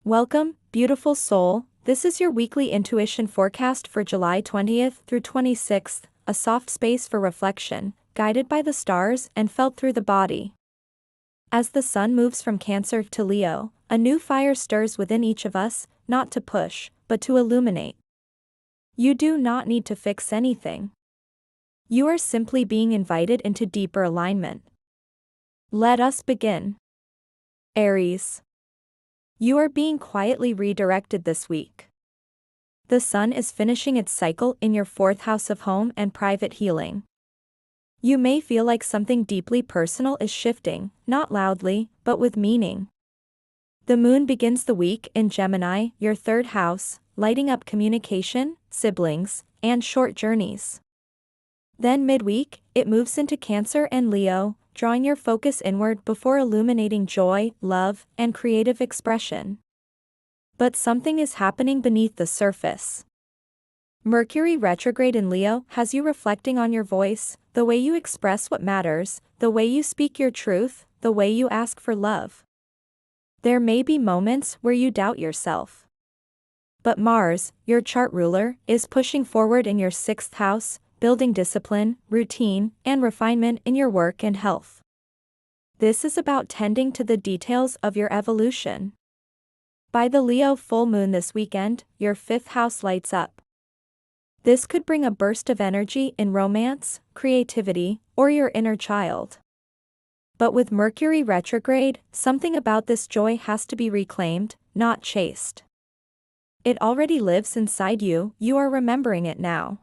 Welcome, beautiful soul. This is your weekly intuition forecast for July 20th through 26th, a soft space for reflection, guided by the stars and felt through the body. As the sun moves from Cancer to Leo, a new fire stirs within each of us, not to push, but to illuminate. You do not need to fix anything. You are simply being invited into deeper alignment. Let us begin. Aries. You are being quietly redirected this week. The sun is finishing its cycle in your fourth house of home and private healing. You may feel like something deeply personal is shifting, not loudly, but with meaning. The moon begins the week in Gemini, your third house, lighting up communication, siblings, and short journeys. Then midweek, it moves into Cancer and Leo, drawing your focus inward before illuminating joy, love, and creative expression. But something is happening beneath the surface. Mercury retrograde in Leo has you reflecting on your voice, the way you express what matters, the way you speak your truth, the way you ask for love. There may be moments where you doubt yourself. But Mars, your chart ruler, is pushing forward in your sixth house, building discipline, routine, and refinement in your work and health. This is about tending to the details of your evolution. By the Leo full moon this weekend, your fifth house lights up. This could bring a burst of energy in romance, creativity, or your inner child. But with Mercury retrograde, something about this joy has to be reclaimed, not chased. It already lives inside you, you are remembering it now.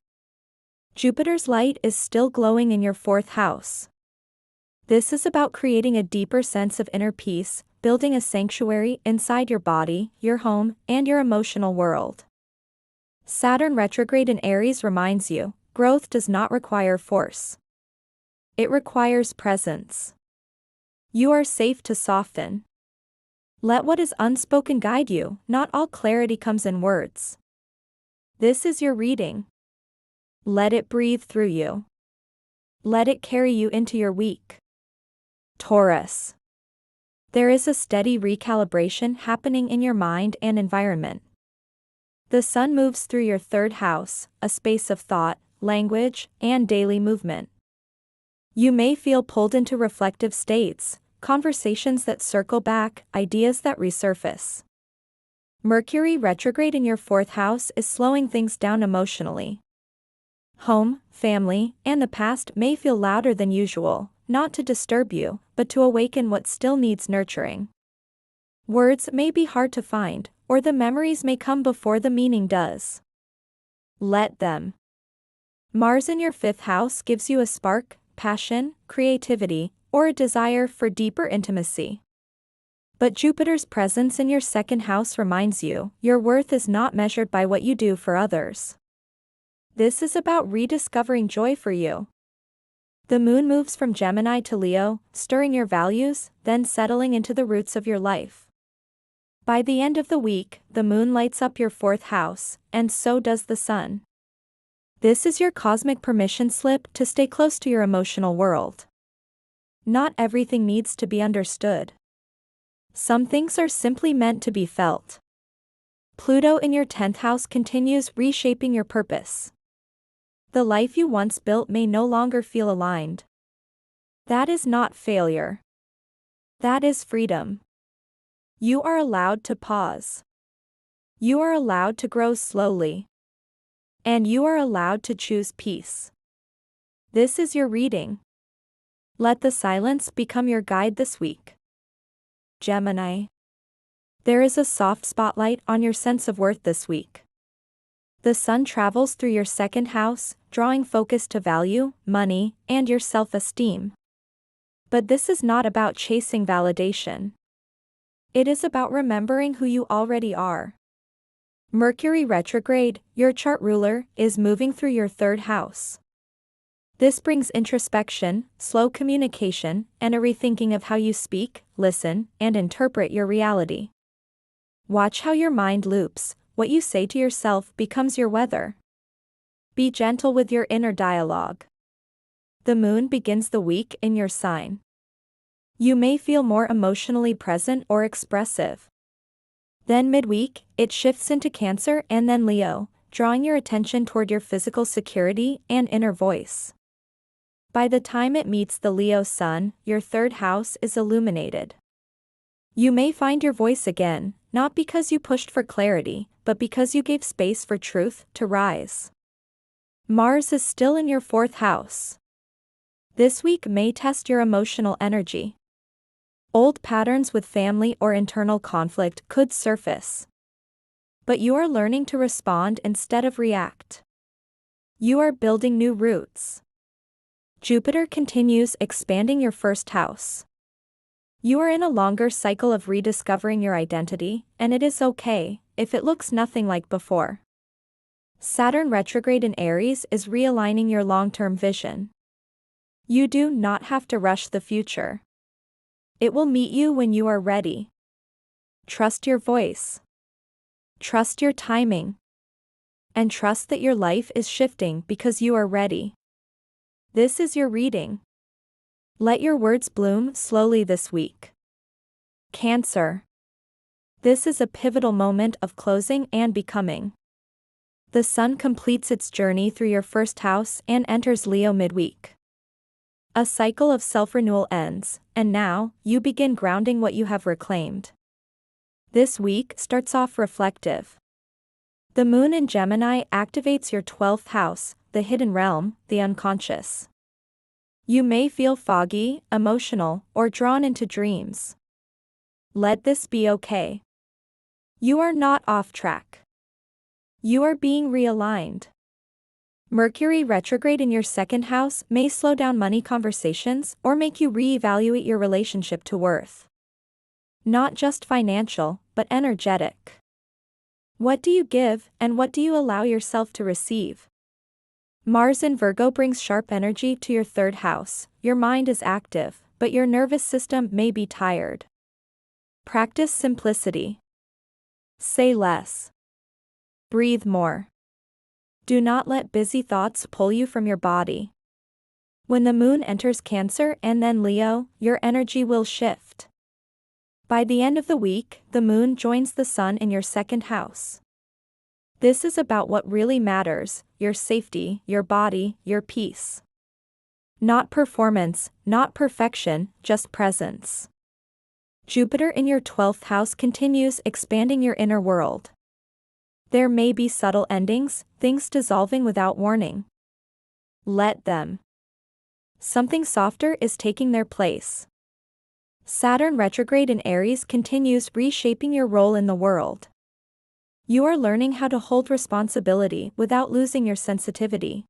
Jupiter's light is still glowing in your fourth house. This is about creating a deeper sense of inner peace, building a sanctuary inside your body, your home, and your emotional world. Saturn retrograde in Aries reminds you, growth does not require force. It requires presence. You are safe to soften. Let what is unspoken guide you, not all clarity comes in words. This is your reading. Let it breathe through you. Let it carry you into your week. Taurus. There is a steady recalibration happening in your mind and environment. The sun moves through your third house, a space of thought, language, and daily movement. You may feel pulled into reflective states, conversations that circle back, ideas that resurface. Mercury retrograde in your fourth house is slowing things down emotionally. Home, family, and the past may feel louder than usual, not to disturb you, but to awaken what still needs nurturing. Words may be hard to find, or the memories may come before the meaning does. Let them. Mars in your fifth house gives you a spark, passion, creativity, or a desire for deeper intimacy. But Jupiter's presence in your second house reminds you, your worth is not measured by what you do for others. This is about rediscovering joy for you. The moon moves from Gemini to Leo, stirring your values, then settling into the roots of your life. By the end of the week, the moon lights up your fourth house, and so does the sun. This is your cosmic permission slip to stay close to your emotional world. Not everything needs to be understood. Some things are simply meant to be felt. Pluto in your 10th house continues reshaping your purpose. The life you once built may no longer feel aligned. That is not failure. That is freedom. You are allowed to pause. You are allowed to grow slowly. And you are allowed to choose peace. This is your reading. Let the silence become your guide this week. Gemini. There is a soft spotlight on your sense of worth this week. The sun travels through your second house, drawing focus to value, money, and your self-esteem. But this is not about chasing validation. It is about remembering who you already are. Mercury retrograde, your chart ruler, is moving through your third house. This brings introspection, slow communication, and a rethinking of how you speak, listen, and interpret your reality. Watch how your mind loops. What you say to yourself becomes your weather. Be gentle with your inner dialogue. The moon begins the week in your sign. You may feel more emotionally present or expressive. Then midweek, it shifts into Cancer and then Leo, drawing your attention toward your physical security and inner voice. By the time it meets the Leo sun, your third house is illuminated. You may find your voice again, not because you pushed for clarity, but because you gave space for truth to rise. Mars is still in your fourth house. This week may test your emotional energy. Old patterns with family or internal conflict could surface. But you are learning to respond instead of react. You are building new roots. Jupiter continues expanding your first house. You are in a longer cycle of rediscovering your identity, and it is okay if it looks nothing like before. Saturn retrograde in Aries is realigning your long-term vision. You do not have to rush the future. It will meet you when you are ready. Trust your voice. Trust your timing. And trust that your life is shifting because you are ready. This is your reading. Let your words bloom slowly this week. Cancer. This is a pivotal moment of closing and becoming. The sun completes its journey through your first house and enters Leo midweek. A cycle of self-renewal ends, and now, you begin grounding what you have reclaimed. This week starts off reflective. The moon in Gemini activates your 12th house, the hidden realm, the unconscious. You may feel foggy, emotional, or drawn into dreams. Let this be okay. You are not off track. You are being realigned. Mercury retrograde in your second house may slow down money conversations or make you reevaluate your relationship to worth. Not just financial, but energetic. What do you give, and what do you allow yourself to receive? Mars in Virgo brings sharp energy to your third house. Your mind is active, but your nervous system may be tired. Practice simplicity. Say less. Breathe more. Do not let busy thoughts pull you from your body. When the moon enters Cancer and then Leo, your energy will shift. By the end of the week, the moon joins the sun in your second house. This is about what really matters: your safety, your body, your peace. Not performance, not perfection, just presence. Jupiter in your 12th house continues expanding your inner world. There may be subtle endings, things dissolving without warning. Let them. Something softer is taking their place. Saturn retrograde in Aries continues reshaping your role in the world. You are learning how to hold responsibility without losing your sensitivity.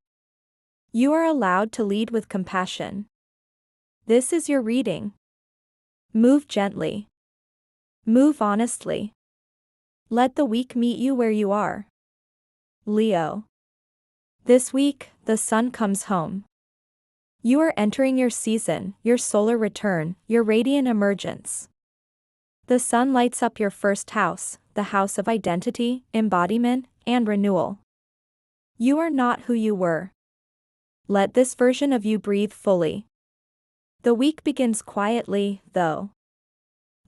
You are allowed to lead with compassion. This is your reading. Move gently. Move honestly. Let the week meet you where you are. Leo. This week, the sun comes home. You are entering your season, your solar return, your radiant emergence. The sun lights up your first house, the house of identity, embodiment, and renewal. You are not who you were. Let this version of you breathe fully. The week begins quietly, though.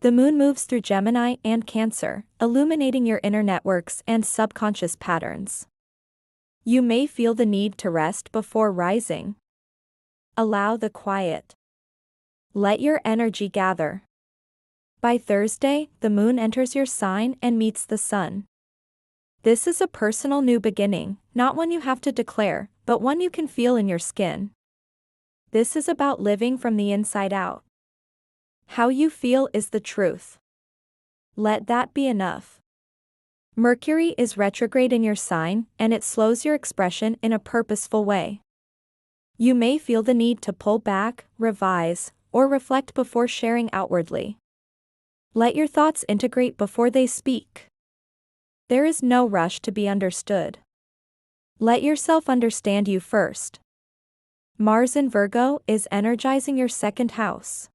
The moon moves through Gemini and Cancer, illuminating your inner networks and subconscious patterns. You may feel the need to rest before rising. Allow the quiet. Let your energy gather. By Thursday, the moon enters your sign and meets the sun. This is a personal new beginning, not one you have to declare, but one you can feel in your skin. This is about living from the inside out. How you feel is the truth. Let that be enough. Mercury is retrograde in your sign, and it slows your expression in a purposeful way. You may feel the need to pull back, revise, or reflect before sharing outwardly. Let your thoughts integrate before they speak. There is no rush to be understood. Let yourself understand you first. Mars in Virgo is energizing your second house.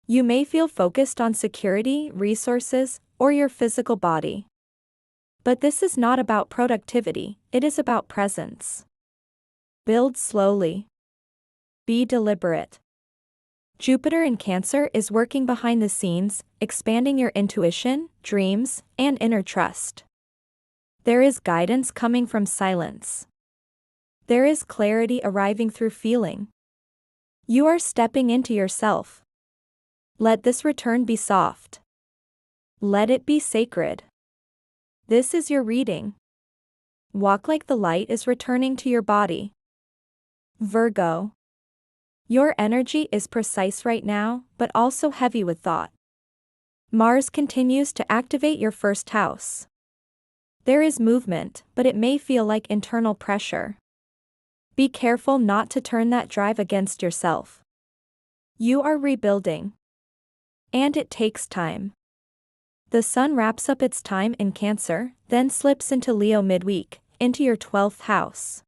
You may feel focused on security, resources, or your physical body. But this is not about productivity, it is about presence. Build slowly. Be deliberate. Jupiter in Cancer is working behind the scenes, expanding your intuition, dreams, and inner trust. There is guidance coming from silence. There is clarity arriving through feeling. You are stepping into yourself. Let this return be soft. Let it be sacred. This is your reading. Walk like the light is returning to your body. Virgo. Your energy is precise right now, but also heavy with thought. Mars continues to activate your first house. There is movement, but it may feel like internal pressure. Be careful not to turn that drive against yourself. You are rebuilding. And it takes time. The Sun wraps up its time in Cancer, then slips into Leo midweek, into your 12th house.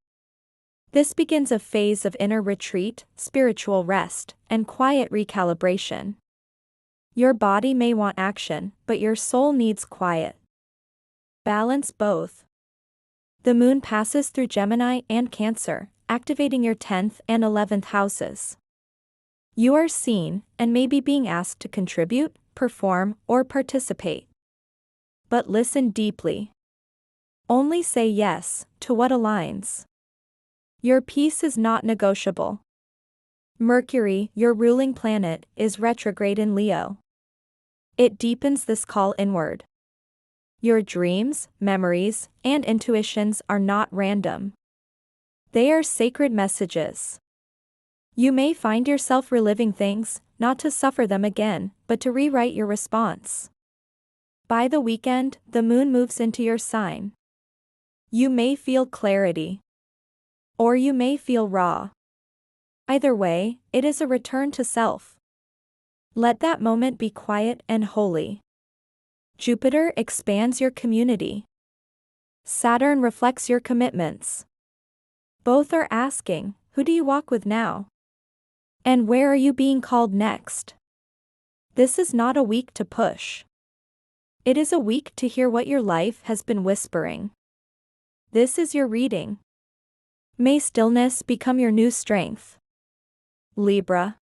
This begins a phase of inner retreat, spiritual rest, and quiet recalibration. Your body may want action, but your soul needs quiet. Balance both. The Moon passes through Gemini and Cancer, activating your 10th and 11th houses. You are seen, and may be being asked to contribute, perform, or participate. But listen deeply. Only say yes to what aligns. Your peace is not negotiable. Mercury, your ruling planet, is retrograde in Leo. It deepens this call inward. Your dreams, memories, and intuitions are not random. They are sacred messages. You may find yourself reliving things, not to suffer them again, but to rewrite your response. By the weekend, the Moon moves into your sign. You may feel clarity. Or you may feel raw. Either way, it is a return to self. Let that moment be quiet and holy. Jupiter expands your community. Saturn reflects your commitments. Both are asking, who do you walk with now? And where are you being called next? This is not a week to push. It is a week to hear what your life has been whispering. This is your reading. May stillness become your new strength. Libra.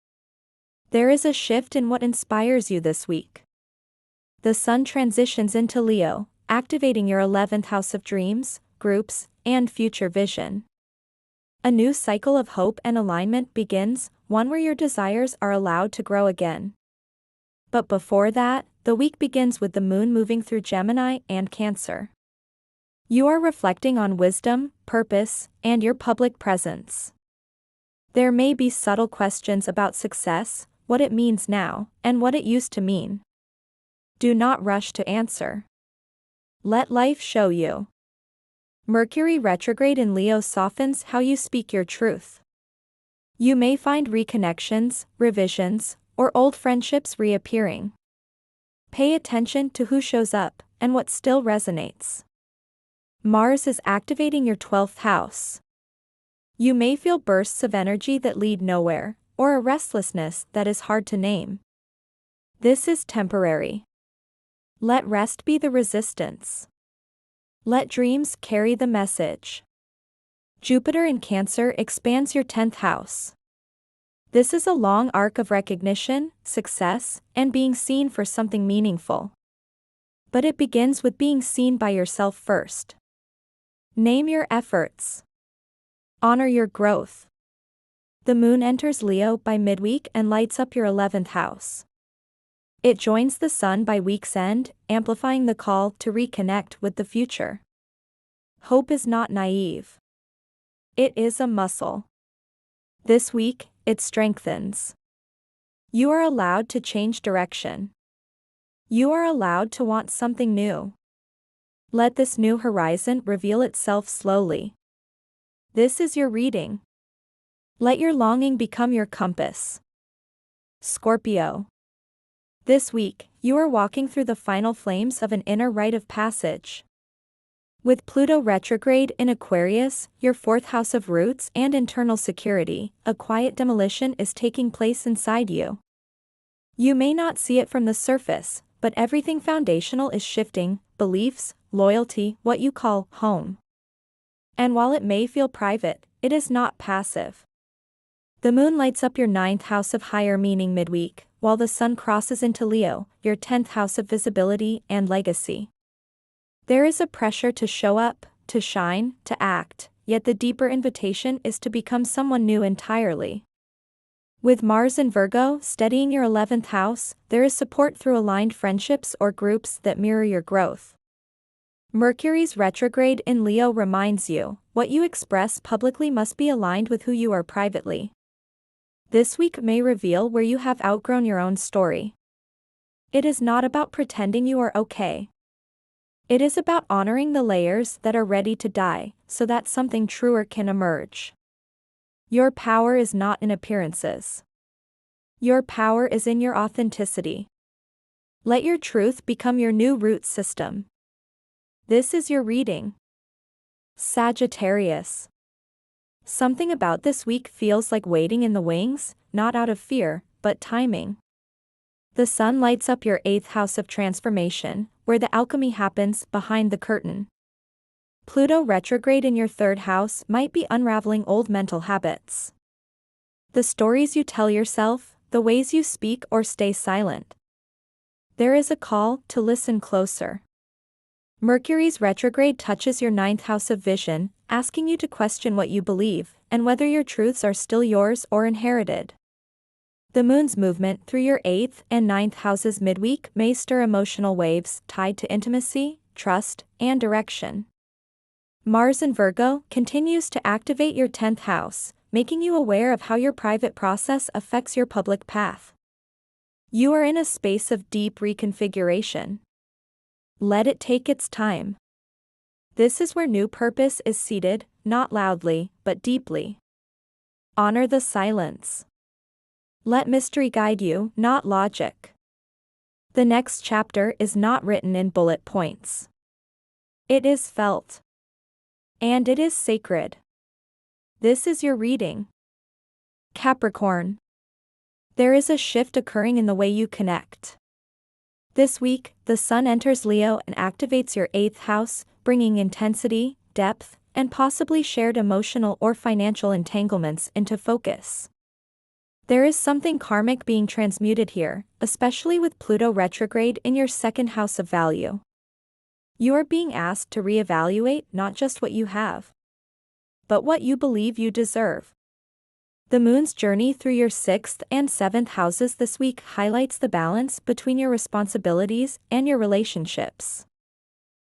There is a shift in what inspires you this week. The Sun transitions into Leo, activating your 11th house of dreams, groups, and future vision. A new cycle of hope and alignment begins, one where your desires are allowed to grow again. But before that, the week begins with the Moon moving through Gemini and Cancer. You are reflecting on wisdom, purpose, and your public presence. There may be subtle questions about success, what it means now, and what it used to mean. Do not rush to answer. Let life show you. Mercury retrograde in Leo softens how you speak your truth. You may find reconnections, revisions, or old friendships reappearing. Pay attention to who shows up, and what still resonates. Mars is activating your 12th house. You may feel bursts of energy that lead nowhere, or a restlessness that is hard to name. This is temporary. Let rest be the resistance. Let dreams carry the message. Jupiter in Cancer expands your 10th house. This is a long arc of recognition, success, and being seen for something meaningful. But it begins with being seen by yourself first. Name your efforts. Honor your growth. The Moon enters Leo by midweek and lights up your 11th house. It joins the Sun by week's end, amplifying the call to reconnect with the future. Hope is not naive. It is a muscle. This week, it strengthens. You are allowed to change direction. You are allowed to want something new. Let this new horizon reveal itself slowly. This is your reading. Let your longing become your compass. Scorpio. This week, you are walking through the final flames of an inner rite of passage. With Pluto retrograde in Aquarius, your 4th house of roots and internal security, a quiet demolition is taking place inside you. You may not see it from the surface, but everything foundational is shifting: beliefs, loyalty, what you call home. And while it may feel private, it is not passive. The moon lights up your ninth house of higher meaning midweek, while the sun crosses into Leo, your 10th house of visibility and legacy. There is a pressure to show up, to shine, to act, yet the deeper invitation is to become someone new entirely. With Mars in Virgo steadying your 11th house, there is support through aligned friendships or groups that mirror your growth. Mercury's retrograde in Leo reminds you, what you express publicly must be aligned with who you are privately. This week may reveal where you have outgrown your own story. It is not about pretending you are okay. It is about honoring the layers that are ready to die, so that something truer can emerge. Your power is not in appearances. Your power is in your authenticity. Let your truth become your new root system. This is your reading. Sagittarius. Something about this week feels like waiting in the wings, not out of fear, but timing. The sun lights up your 8th house of transformation, where the alchemy happens behind the curtain. Pluto retrograde in your 3rd house might be unraveling old mental habits. The stories you tell yourself, the ways you speak or stay silent. There is a call to listen closer. Mercury's retrograde touches your 9th house of vision, asking you to question what you believe, and whether your truths are still yours or inherited. The moon's movement through your 8th and 9th houses midweek may stir emotional waves tied to intimacy, trust, and direction. Mars in Virgo continues to activate your 10th house, making you aware of how your private process affects your public path. You are in a space of deep reconfiguration. Let it take its time. This is where new purpose is seated, not loudly, but deeply. Honor the silence. Let mystery guide you, not logic. The next chapter is not written in bullet points. It is felt. And it is sacred. This is your reading. Capricorn. There is a shift occurring in the way you connect. This week, the sun enters Leo and activates your 8th house, bringing intensity, depth, and possibly shared emotional or financial entanglements into focus. There is something karmic being transmuted here, especially with Pluto retrograde in your 2nd house of value. You are being asked to reevaluate not just what you have, but what you believe you deserve. The moon's journey through your 6th and 7th houses this week highlights the balance between your responsibilities and your relationships.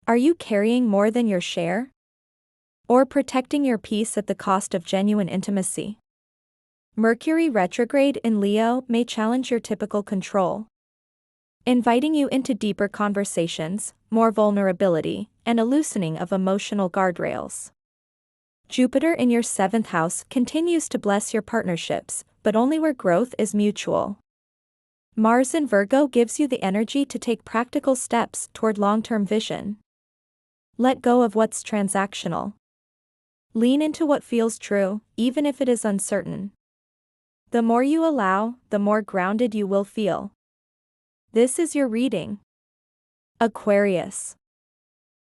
Are you carrying more than your share? Or protecting your peace at the cost of genuine intimacy? Mercury retrograde in Leo may challenge your typical control, inviting you into deeper conversations, more vulnerability, and a loosening of emotional guardrails. Jupiter in your 7th house continues to bless your partnerships, but only where growth is mutual. Mars in Virgo gives you the energy to take practical steps toward long-term vision. Let go of what's transactional. Lean into what feels true, even if it is uncertain. The more you allow, the more grounded you will feel. This is your reading. Aquarius.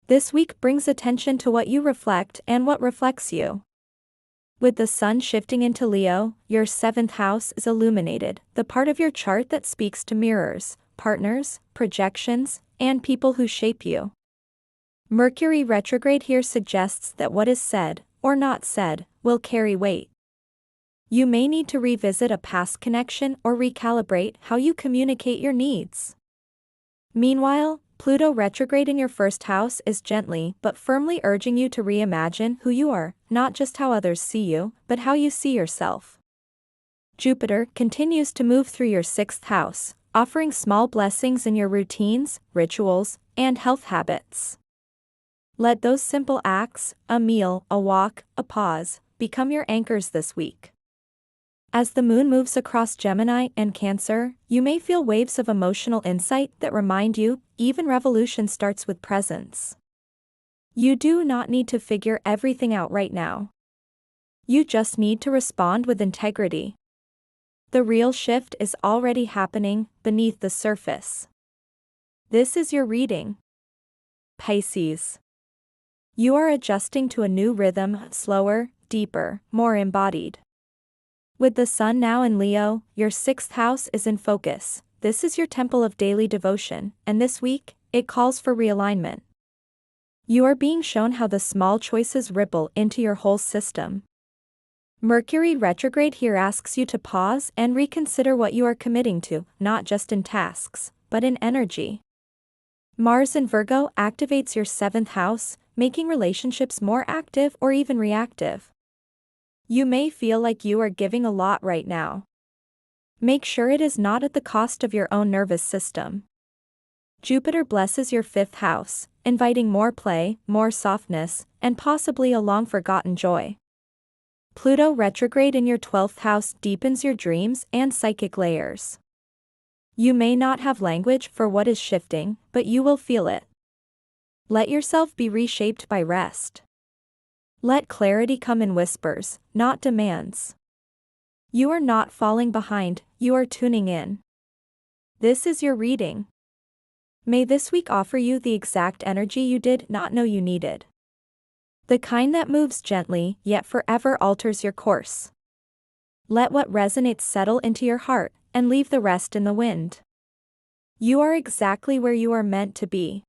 This week brings attention to what you reflect and what reflects you. With the sun shifting into Leo, your 7th house is illuminated, the part of your chart that speaks to mirrors, partners, projections, and people who shape you. Mercury retrograde here suggests that what is said, or not said, will carry weight. You may need to revisit a past connection or recalibrate how you communicate your needs. Meanwhile, Pluto retrograde in your 1st house is gently but firmly urging you to reimagine who you are, not just how others see you, but how you see yourself. Jupiter continues to move through your 6th house, offering small blessings in your routines, rituals, and health habits. Let those simple acts, a meal, a walk, a pause, become your anchors this week. As the moon moves across Gemini and Cancer, you may feel waves of emotional insight that remind you, even revolution starts with presence. You do not need to figure everything out right now. You just need to respond with integrity. The real shift is already happening beneath the surface. This is your reading. Pisces. You are adjusting to a new rhythm, slower, deeper, more embodied. With the sun now in Leo, your 6th house is in focus. This is your temple of daily devotion, and this week, it calls for realignment. You are being shown how the small choices ripple into your whole system. Mercury retrograde here asks you to pause and reconsider what you are committing to, not just in tasks, but in energy. Mars in Virgo activates your 7th house, making relationships more active or even reactive. You may feel like you are giving a lot right now. Make sure it is not at the cost of your own nervous system. Jupiter blesses your 5th house, inviting more play, more softness, and possibly a long-forgotten joy. Pluto retrograde in your 12th house deepens your dreams and psychic layers. You may not have language for what is shifting, but you will feel it. Let yourself be reshaped by rest. Let clarity come in whispers, not demands. You are not falling behind, you are tuning in. This is your reading. May this week offer you the exact energy you did not know you needed. The kind that moves gently, yet forever alters your course. Let what resonates settle into your heart, and leave the rest in the wind. You are exactly where you are meant to be.